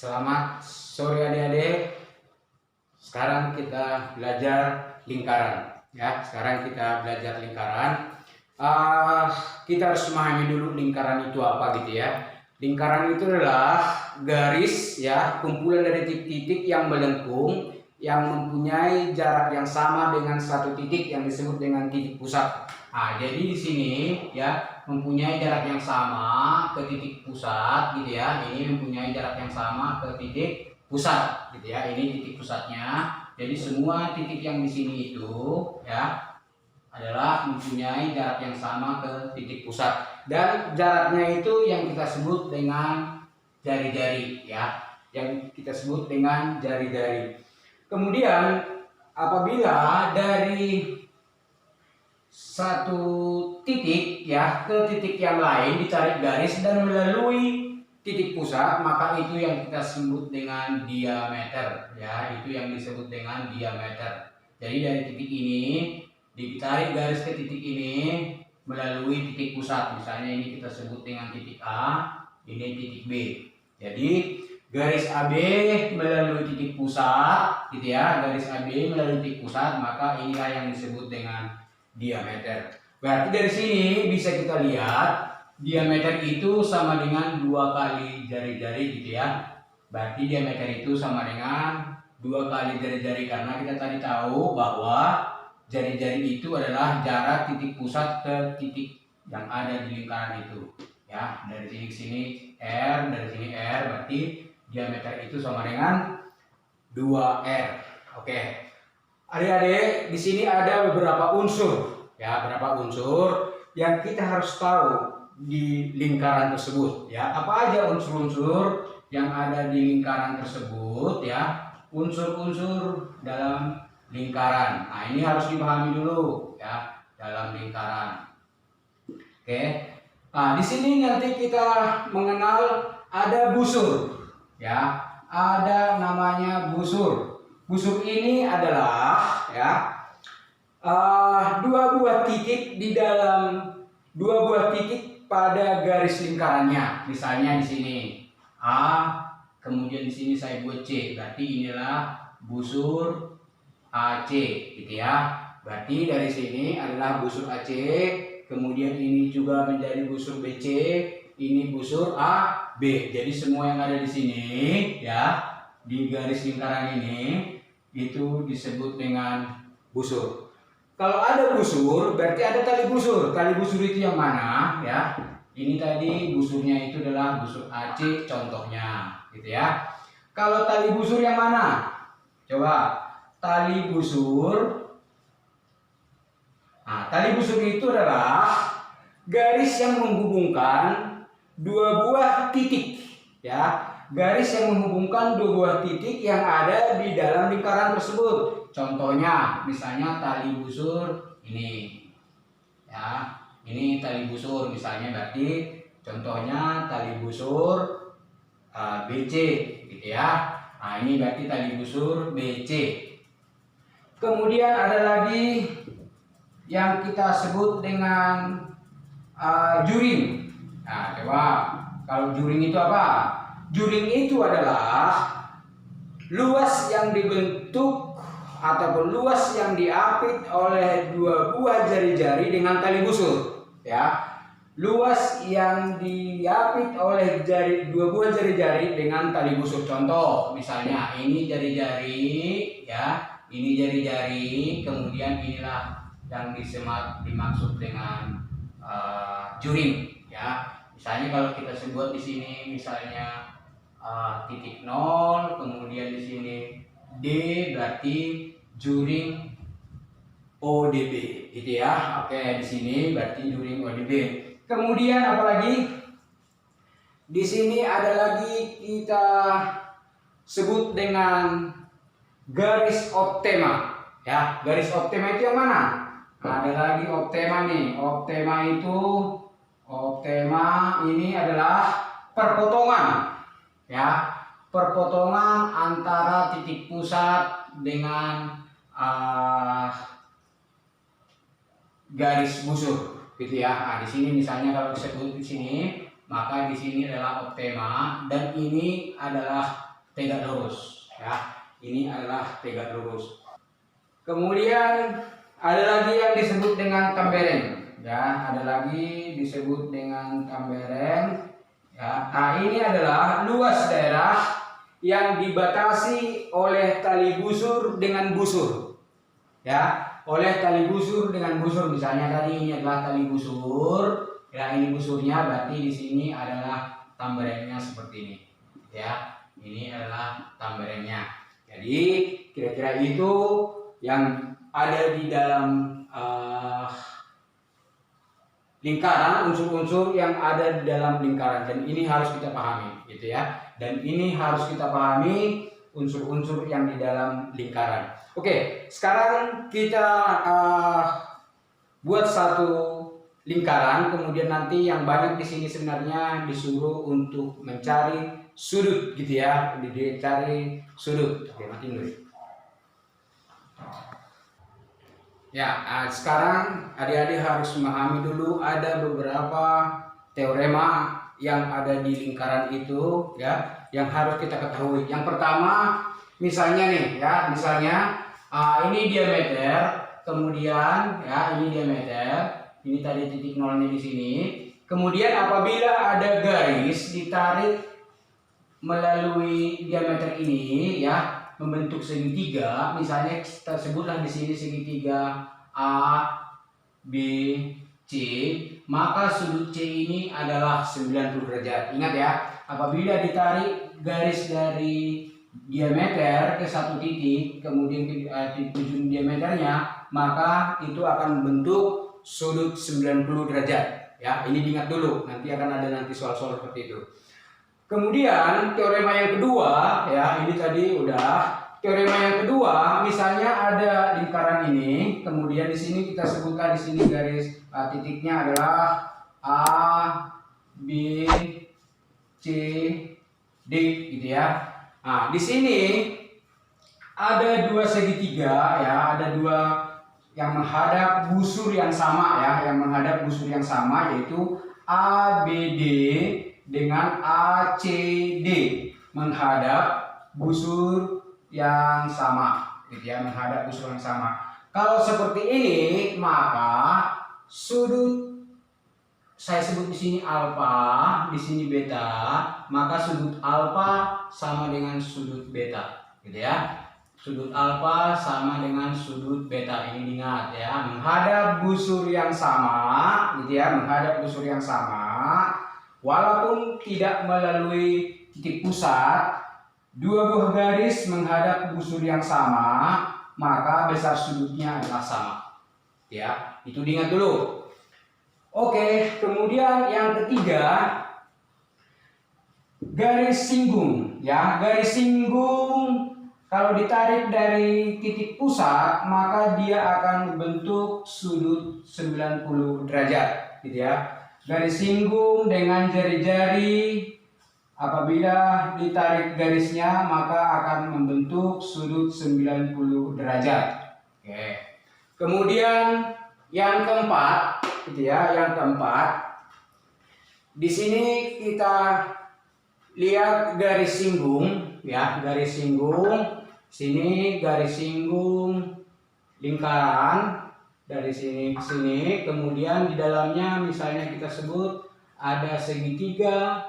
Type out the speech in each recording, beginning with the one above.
Selamat sore adik-adik. Sekarang kita belajar lingkaran. Ya, sekarang kita belajar lingkaran. Kita harus memahami dulu lingkaran itu apa gitu ya. Lingkaran itu adalah garis ya, kumpulan dari titik-titik yang melengkung yang mempunyai jarak yang sama dengan satu titik yang disebut dengan titik pusat. Jadi di sini ya mempunyai jarak yang sama ke titik pusat gitu ya. Ini mempunyai jarak yang sama ke titik pusat gitu ya. Ini titik pusatnya. Jadi semua titik yang di sini itu ya adalah mempunyai jarak yang sama ke titik pusat, dan jaraknya itu yang kita sebut dengan jari-jari ya, yang kita sebut dengan jari-jari. Kemudian apabila dari satu titik ya ke titik yang lain ditarik garis dan melalui titik pusat, maka itu yang kita sebut dengan diameter ya, itu yang disebut dengan diameter. Jadi dari titik ini ditarik garis ke titik ini melalui titik pusat, misalnya ini kita sebut dengan titik A, ini titik B. Jadi garis AB melalui titik pusat gitu ya, garis AB melalui titik pusat, maka inilah yang disebut dengan diameter. Berarti dari sini bisa kita lihat diameter itu sama dengan 2 kali jari-jari gitu ya. Berarti diameter itu sama dengan 2 kali jari-jari, karena kita tadi tahu bahwa jari-jari itu adalah jarak titik pusat ke titik yang ada di lingkaran itu ya. Dari sini ke sini R, dari sini R, berarti diameter itu sama dengan 2R. Oke. Adik-adik, di sini ada beberapa unsur ya, beberapa unsur yang kita harus tahu di lingkaran tersebut ya. Apa aja unsur-unsur yang ada di lingkaran tersebut ya? Unsur-unsur dalam lingkaran. Ini harus dipahami dulu ya, dalam lingkaran. Oke. Di sini nanti kita mengenal ada busur ya. Ada namanya busur. Busur ini adalah ya dua buah titik di dalam dua buah titik pada garis lingkarannya. Misalnya di sini A, kemudian di sini saya buat C. Berarti inilah busur AC gitu ya. Berarti dari sini adalah busur AC, kemudian ini juga menjadi busur BC, ini busur AB. Jadi semua yang ada di sini ya, di garis lingkaran ini itu disebut dengan busur. Kalau ada busur berarti ada tali busur. Tali busur itu yang mana ya? Ini tadi busurnya itu adalah busur AC contohnya gitu ya. Kalau tali busur yang mana? Coba tali busur. Tali busur itu adalah garis yang menghubungkan dua buah titik ya. Garis yang menghubungkan dua buah titik yang ada di dalam lingkaran tersebut. Contohnya misalnya tali busur ini ya. Ini tali busur misalnya, berarti contohnya tali busur BC gitu ya. Ini berarti tali busur BC. Kemudian ada lagi yang kita sebut dengan juring. Coba kalau juring itu apa? Juring itu adalah luas yang dibentuk ataupun luas yang diapit oleh dua buah jari-jari dengan tali busur ya. Luas yang diapit oleh dua buah jari-jari dengan tali busur. Contoh misalnya ini jari-jari ya, ini jari-jari, kemudian inilah yang dimaksud dengan juring ya. Misalnya kalau kita sebut di sini misalnya titik 0, kemudian di sini D, berarti juring ODB gitu ya. Oke, di sini berarti juring ODB. Kemudian apalagi? Di sini ada lagi kita sebut dengan garis optema ya. Garis optema itu yang mana? Ada lagi optema nih. Optema ini adalah perpotongan ya. Perpotongan antara titik pusat dengan garis busur gitu ya. Di sini misalnya kalau disebut di sini, maka di sini adalah optema dan ini adalah tegak lurus ya. Ini adalah tegak lurus. Kemudian ada lagi yang disebut dengan tambereng ya, ada lagi disebut dengan tambereng ya. Nah, ini adalah luas daerah yang dibatasi oleh tali busur dengan busur ya, oleh tali busur dengan busur. Misalnya tadi ini adalah tali busur ya, ini busurnya, berarti di sini adalah tamberengnya seperti ini ya. Ini adalah tamberengnya. Jadi kira-kira itu yang ada di dalam lingkaran, unsur-unsur yang ada di dalam lingkaran, dan ini harus kita pahami gitu ya. Dan ini harus kita pahami unsur-unsur yang di dalam lingkaran. Oke, sekarang kita buat satu lingkaran, kemudian nanti yang banyak di sini sebenarnya disuruh untuk mencari sudut gitu ya, dicari sudut. Oke, matiin dulu. Ya, sekarang adik-adik harus memahami dulu ada beberapa teorema yang ada di lingkaran itu ya, yang harus kita ketahui. Yang pertama, misalnya nih ya, misalnya ini diameter, kemudian ya ini diameter, ini tadi titik nolnya di sini. Kemudian apabila ada garis ditarik melalui diameter ini ya, membentuk segitiga, misalnya kita sebutlah di sini segitiga A, B, C, maka sudut C ini adalah 90 derajat. Ingat ya, apabila ditarik garis dari diameter ke satu titik, kemudian ke ujung diameternya, maka itu akan membentuk sudut 90 derajat. Ya, ini diingat dulu, nanti akan ada soal-soal seperti itu. Kemudian teorema yang kedua ya, ini tadi udah. Teorema yang kedua, misalnya ada lingkaran ini, kemudian di sini kita sebutkan di sini garis titiknya adalah A, B, C, D gitu ya. Nah, di sini ada dua segitiga ya, ada dua yang menghadap busur yang sama ya, yang menghadap busur yang sama, yaitu ABD dengan ACD menghadap busur yang sama gitu ya, menghadap busur yang sama. Kalau seperti ini, maka sudut saya sebut di sini alfa, di sini beta, maka sudut alfa sama dengan sudut beta gitu ya. Sudut alfa sama dengan sudut beta, ini diingat ya, menghadap busur yang sama gitu ya, menghadap busur yang sama. Walaupun tidak melalui titik pusat, dua buah garis menghadap busur yang sama, maka besar sudutnya adalah sama. Ya, itu diingat dulu. Oke, kemudian yang ketiga, garis singgung. Ya, garis singgung kalau ditarik dari titik pusat, maka dia akan membentuk sudut 90 derajat, gitu ya. Garis singgung dengan jari-jari, apabila ditarik garisnya maka akan membentuk sudut 90 derajat. Oke. Kemudian yang keempat, gitu ya, yang keempat. Di sini kita lihat garis singgung, ya, garis singgung. Sini garis singgung lingkaran dari sini ke sini, kemudian di dalamnya misalnya kita sebut ada segitiga,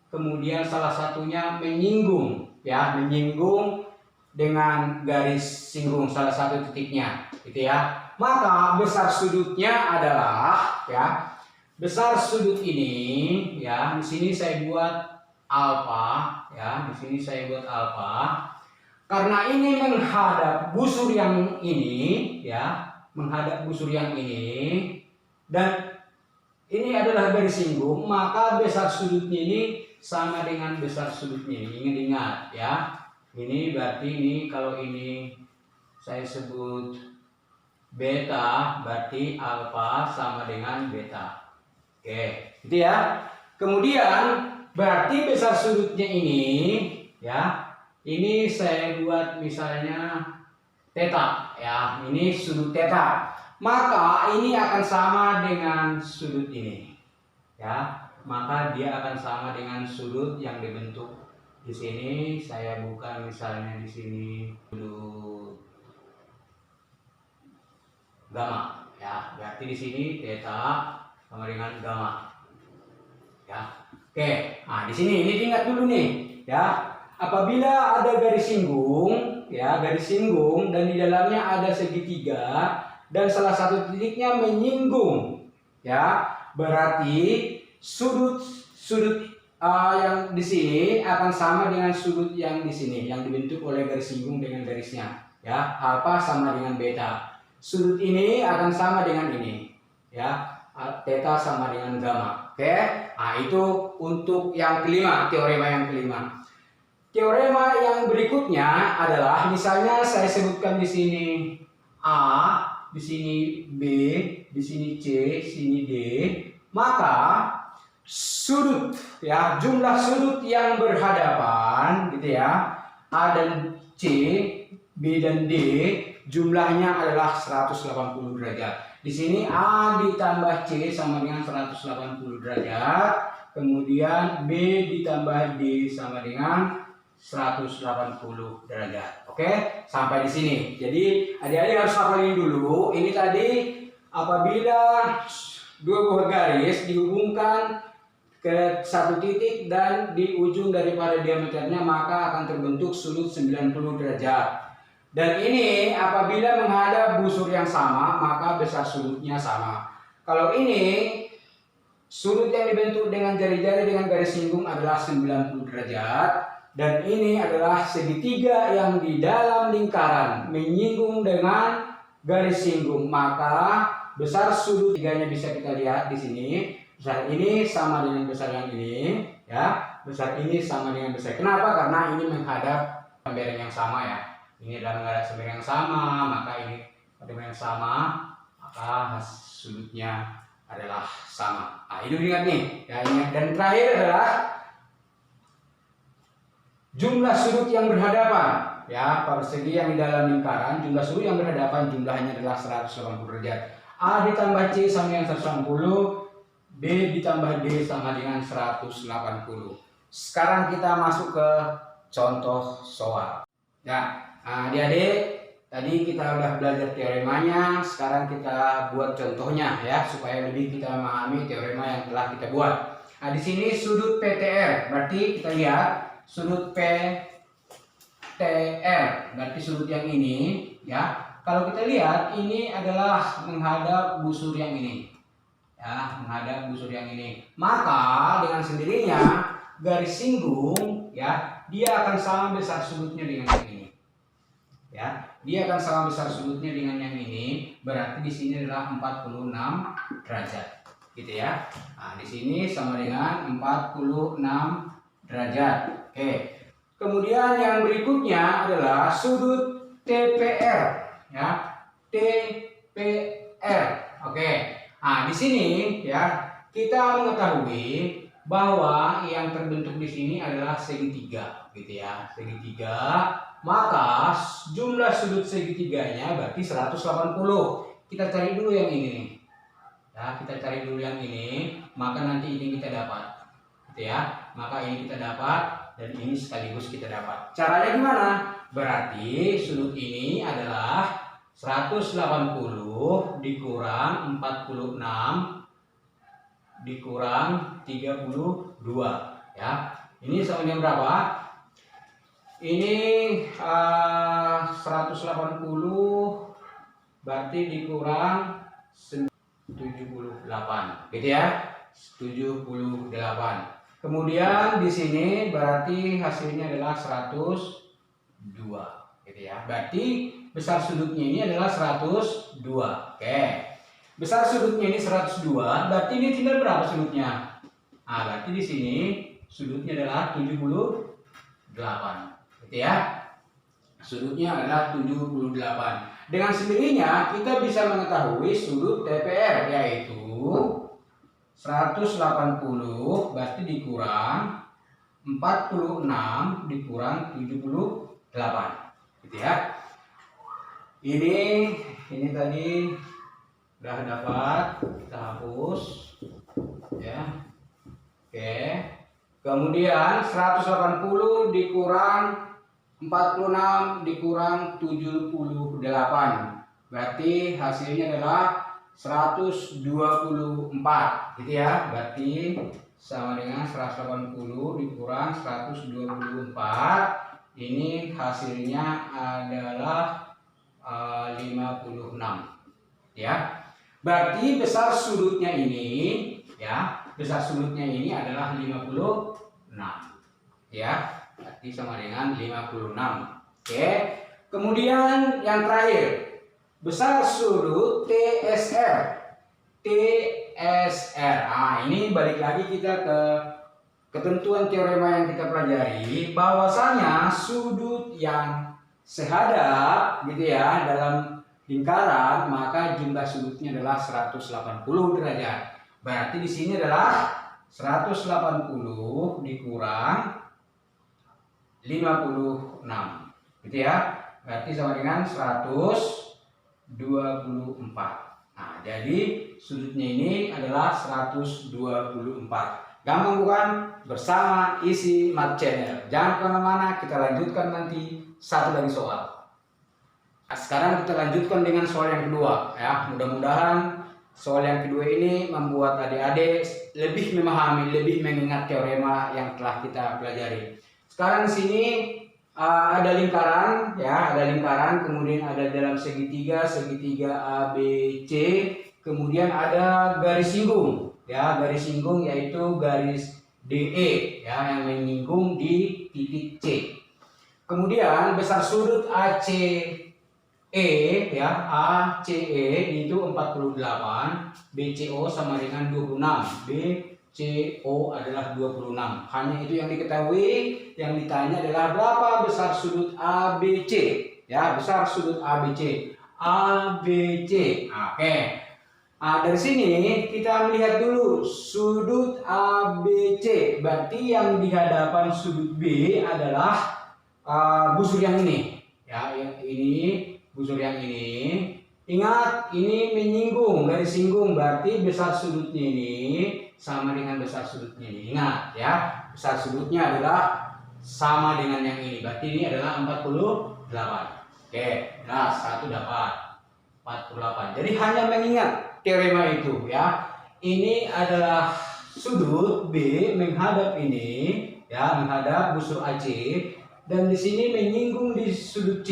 kemudian salah satunya menyinggung ya, menyinggung dengan garis singgung salah satu titiknya gitu ya. Maka besar sudutnya adalah ya, besar sudut ini ya, di sini saya buat alfa ya, di sini saya buat alfa karena ini menghadap busur yang ini ya, menghadap busur yang ini, dan ini adalah garis singgung, maka besar sudutnya ini sama dengan besar sudutnya ini. Ingat ya, ini berarti ini, kalau ini saya sebut beta, berarti alfa sama dengan beta. Oke, gitu ya. Kemudian berarti besar sudutnya ini ya, ini saya buat misalnya theta ya, ini sudut theta, maka ini akan sama dengan sudut ini ya, maka dia akan sama dengan sudut yang dibentuk Di sini saya buka misalnya di sini dulu gamma ya. Berarti di sini theta sama dengan gamma. Ya. Oke. Nah, di sini ini diingat dulu nih, ya. Apabila ada garis singgung, ya, garis singgung dan di dalamnya ada segitiga dan salah satu titiknya menyinggung, ya, berarti sudut yang di sini akan sama dengan sudut yang di sini yang dibentuk oleh garis singgung dengan garisnya, ya. Alfa sama dengan beta. Sudut ini akan sama dengan ini, ya. Theta sama dengan gamma. Oke. Nah, itu untuk yang kelima, teorema yang kelima. Teorema yang berikutnya adalah misalnya saya sebutkan di sini A, di sini B, di sini C, di sini D, maka sudut, ya, jumlah sudut yang berhadapan gitu ya, A dan C, B dan D, jumlahnya adalah 180 derajat. Di sini A ditambah C sama dengan 180 derajat, kemudian B ditambah D sama dengan 180 derajat. Oke, sampai di sini. Jadi adik-adik harus hafalin dulu. Ini tadi apabila dua buah garis dihubungkan ke satu titik dan di ujung daripada diameternya, maka akan terbentuk sudut 90 derajat. Dan ini apabila menghadap busur yang sama, maka besar sudutnya sama. Kalau ini sudut yang dibentuk dengan jari-jari dengan garis singgung adalah 90 derajat, dan ini adalah segitiga yang di dalam lingkaran menyinggung dengan garis singgung, maka besar sudut tiganya bisa kita lihat di sini. Besar ini sama dengan besar yang ini, ya. Besar ini sama dengan besar. Kenapa? Karena ini menghadap sambaran yang sama, ya. Ini adalah menghadap sambaran yang sama, maka ini sambaran yang sama, maka sudutnya adalah sama. Nah, itu ingat nih. Ya, ingat. Dan terakhir adalah jumlah sudut yang berhadapan, ya. Persegi yang di dalam lingkaran, jumlah sudut yang berhadapan jumlahnya adalah 180 derajat. A ditambah C sama dengan 180, B ditambah D sama dengan 180. Sekarang kita masuk ke contoh soal. Ya, adik-adik, tadi kita udah belajar teoremanya, sekarang kita buat contohnya ya, supaya lebih kita memahami teorema yang telah kita buat. Nah, di sini sudut PTR, berarti kita lihat sudut PTR, berarti sudut yang ini, ya. Kalau kita lihat ini adalah menghadap busur yang ini. Ya, menghadap busur yang ini. Maka dengan sendirinya garis singgung, ya, dia akan sama besar sudutnya dengan yang ini. Ya, dia akan sama besar sudutnya dengan yang ini. Berarti di sini adalah 46 derajat. Gitu ya. Nah, di sini sama dengan 46 derajat. Oke. Kemudian yang berikutnya adalah sudut TPR, ya. TPR. Oke. Nah, di sini ya kita mengetahui bahwa yang terbentuk di sini adalah segitiga, gitu ya, segitiga. Maka jumlah sudut segitiganya berarti 180. Kita cari dulu yang ini, ya, kita cari dulu yang ini. Maka nanti ini kita dapat, gitu ya. Maka ini kita dapat dan ini sekaligus kita dapat. Caranya gimana? Berarti sudut ini adalah 180 dikurang 46 dikurang 32, ya. Ini sama dengan berapa? Ini 180 berarti dikurang 78, gitu ya. 78. Kemudian di sini berarti hasilnya adalah 102, gitu ya. Berarti besar sudutnya ini adalah 102. Oke. Besar sudutnya ini 102, berarti ini tinggal berapa sudutnya? Nah, berarti di sini sudutnya adalah 78. Gitu ya. Sudutnya adalah 78. Dengan sendirinya kita bisa mengetahui sudut TPR, yaitu 180 berarti dikurang 46 dikurang 78. Gitu ya. Ini tadi udah dapat, kita hapus, ya. Oke. Kemudian 180 dikurang 46 dikurang 78. Berarti hasilnya adalah 124 gitu ya. Berarti sama dengan 180 dikurang 124. Ini hasilnya adalah 56 ya. Berarti besar sudutnya ini ya, besar sudutnya ini adalah 56 ya. Berarti sama dengan 56. Oke. Kemudian yang terakhir, besar sudut TSR. TSR. Nah, ini balik lagi kita ke ketentuan teorema yang kita pelajari, bahwasanya sudut yang sehadap gitu ya dalam lingkaran, maka jumlah sudutnya adalah 180 derajat. Berarti di sini adalah 180 dikurang 56 gitu ya. Berarti sama dengan 124. Nah, jadi sudutnya ini adalah 124. Gampang bukan? Bersama isi Mat Channel. Jangan kemana-mana, kita lanjutkan nanti satu lagi soal. Nah, sekarang kita lanjutkan dengan soal yang kedua ya. Mudah-mudahan soal yang kedua ini membuat adik-adik lebih memahami, lebih mengingat teorema yang telah kita pelajari. Sekarang di sini ada lingkaran ya, ada lingkaran, kemudian ada dalam segitiga ABC, kemudian ada garis singgung ya, garis singgung yaitu garis DE ya yang menyinggung di titik C. Kemudian besar sudut ACE ya, ACE itu 48, BCO sama dengan 26, BCO adalah 26. Hanya itu yang diketahui. Yang ditanya adalah berapa besar sudut ABC ya, besar sudut ABC. ABC. Oke. Nah, dari sini kita melihat dulu sudut ABC. Berarti yang di hadapan sudut B adalah busur yang ini ya, yang ini busur yang ini. Ingat, ini menyinggung, garis singgung, berarti besar sudutnya ini sama dengan besar sudutnya ini. Ingat ya, besar sudutnya adalah sama dengan yang ini. Berarti ini adalah 48. Oke, nah 1 dapat 48. Jadi hanya mengingat teorema itu ya. Ini adalah sudut B menghadap ini ya, menghadap busur AC, dan di sini menyinggung di sudut C.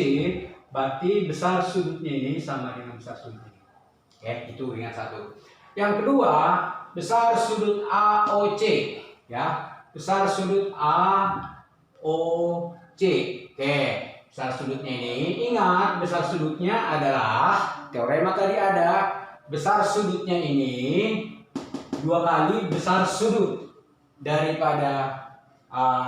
Berarti besar sudutnya ini sama dengan besar sudut ini. Oke, itu ingat satu. Yang kedua, besar sudut AOC ya. Besar sudut AOC. Oke, besar sudutnya ini. Ingat, besar sudutnya adalah teorema tadi ada besar sudutnya ini 2 kali besar sudut daripada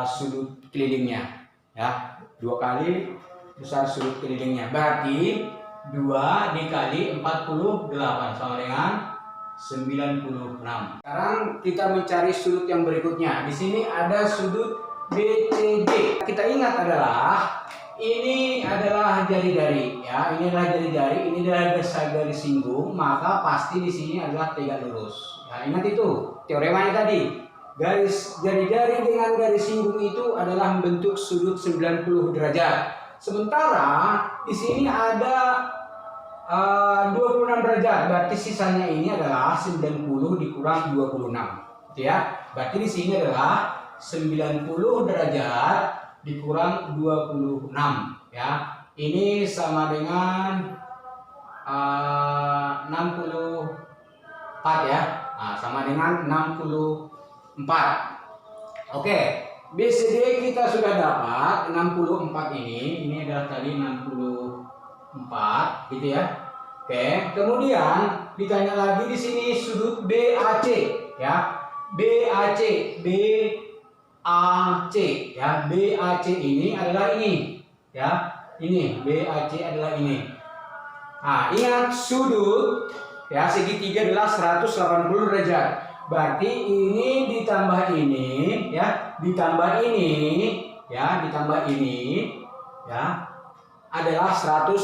sudut kelilingnya ya, 2 kali besar sudut kelilingnya. Berarti 2 dikali 48 sama dengan 96. Sekarang kita mencari sudut yang berikutnya. Di sini ada sudut BCD. Kita ingat adalah ini adalah jari-jari ya, ini adalah jari-jari, ini adalah garis singgung, maka pasti di sini adalah tegak lurus. Ya, ingat itu teoremanya tadi. Garis jari-jari dengan garis singgung itu adalah membentuk sudut 90 derajat. Sementara di sini ada 26 derajat, berarti sisanya ini adalah 90 dikurang 26, gitu ya. Berarti di sini adalah 90 derajat dikurang 26 ya. Ini sama dengan 64 ya. Nah, sama dengan 64. Oke. BCD kita sudah dapat 64 ini adalah tadi 64 gitu ya. Oke, kemudian ditanya lagi di sini sudut BAC ya. BAC ya. BAC ini adalah ini ya. Ini BAC adalah ini. Nah, ingat sudut ya segitiga adalah 180 derajat. Berarti ini ditambah ini ya, ditambah ini ya, ditambah ini ya adalah 180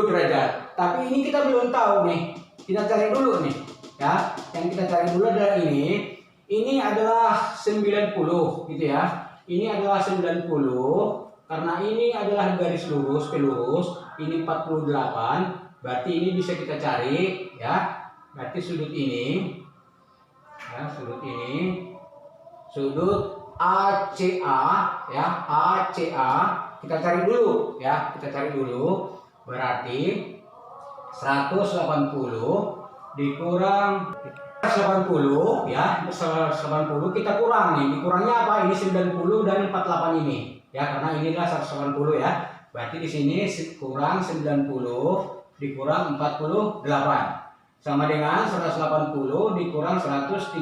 derajat. Tapi ini kita belum tahu nih. Kita cari dulu nih ya. Yang kita cari dulu adalah ini. Ini adalah 90 gitu ya. Ini adalah 90 karena ini adalah garis lurus pelurus, ini 48, berarti ini bisa kita cari ya. Berarti sudut ini ya, sudut ACA ya, ACA kita cari dulu ya, berarti 180 dikurang 80 ya, 180 kita kurang nih. Dikurangnya apa? Ini 90 dan 48 ini. Ya, karena inilah 180 ya. Berarti di sini kurang 90 dikurang 48. Sama dengan 180 dikurang 138.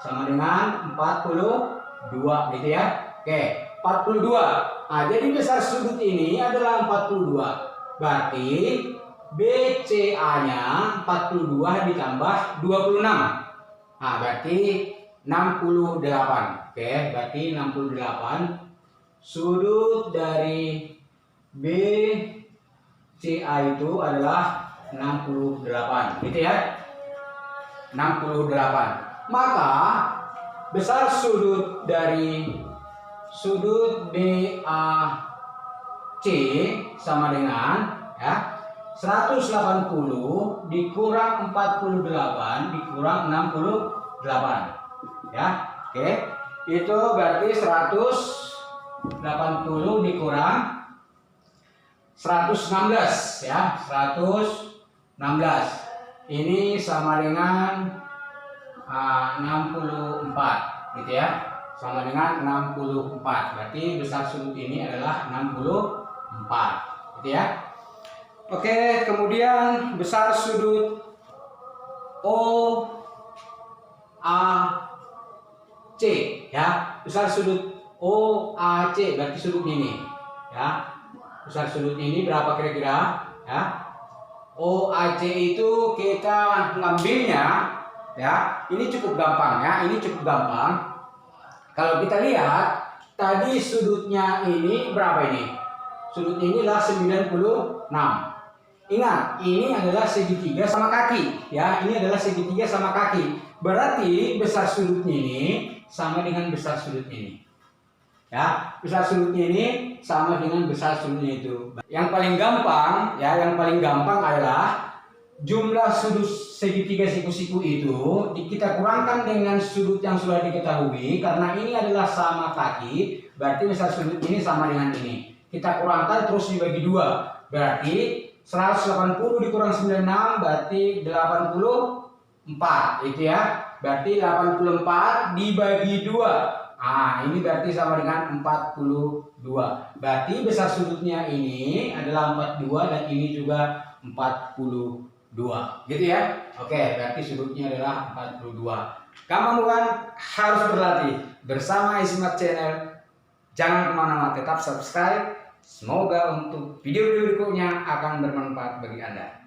Sama dengan 42 gitu ya. Oke, 42. Nah, jadi besar sudut ini adalah 42. Berarti BCA-nya 42 ditambah 26. Nah, berarti 68. Oke, berarti 68. Sudut dari BCA itu adalah 68. Gitu ya. 68. Maka besar sudut dari sudut BAC sama dengan ya 180 dikurang 48 dikurang 68 ya. Oke, itu berarti 180 dikurang 116 ya, 116 ini sama dengan 64 gitu ya, sama dengan 64. Berarti besar sudut ini adalah 64 gitu ya. Oke, kemudian besar sudut OAC ya. Besar sudut OAC berarti sudut ini ya. Besar sudut ini berapa kira-kira ya? OAC itu kita ngambilnya ya. Ini cukup gampang ya. Ini cukup gampang. Kalau kita lihat tadi sudutnya ini berapa ini? Sudutnya inilah 96. Ingat, ini adalah segitiga sama kaki, ya. Ini adalah segitiga sama kaki. Berarti besar sudutnya ini sama dengan besar sudut ini. Ya, besar sudutnya ini sama dengan besar sudutnya itu. Yang paling gampang, ya, yang paling gampang adalah jumlah sudut segitiga siku-siku itu kita kurangkan dengan sudut yang sudah diketahui. Karena ini adalah sama kaki, berarti besar sudut ini sama dengan ini. Kita kurangkan terus dibagi 2. Berarti 180 dikurang 96 berarti 84 itu ya. Berarti 84 dibagi 2. Nah, ini berarti sama dengan 42. Berarti besar sudutnya ini adalah 42 dan ini juga 42. Gitu ya. Oke, berarti sudutnya adalah 42. Kamu kan harus berlatih bersama Ismat Channel. Jangan kemana-mana, tetap subscribe. Semoga untuk video-video berikutnya akan bermanfaat bagi Anda.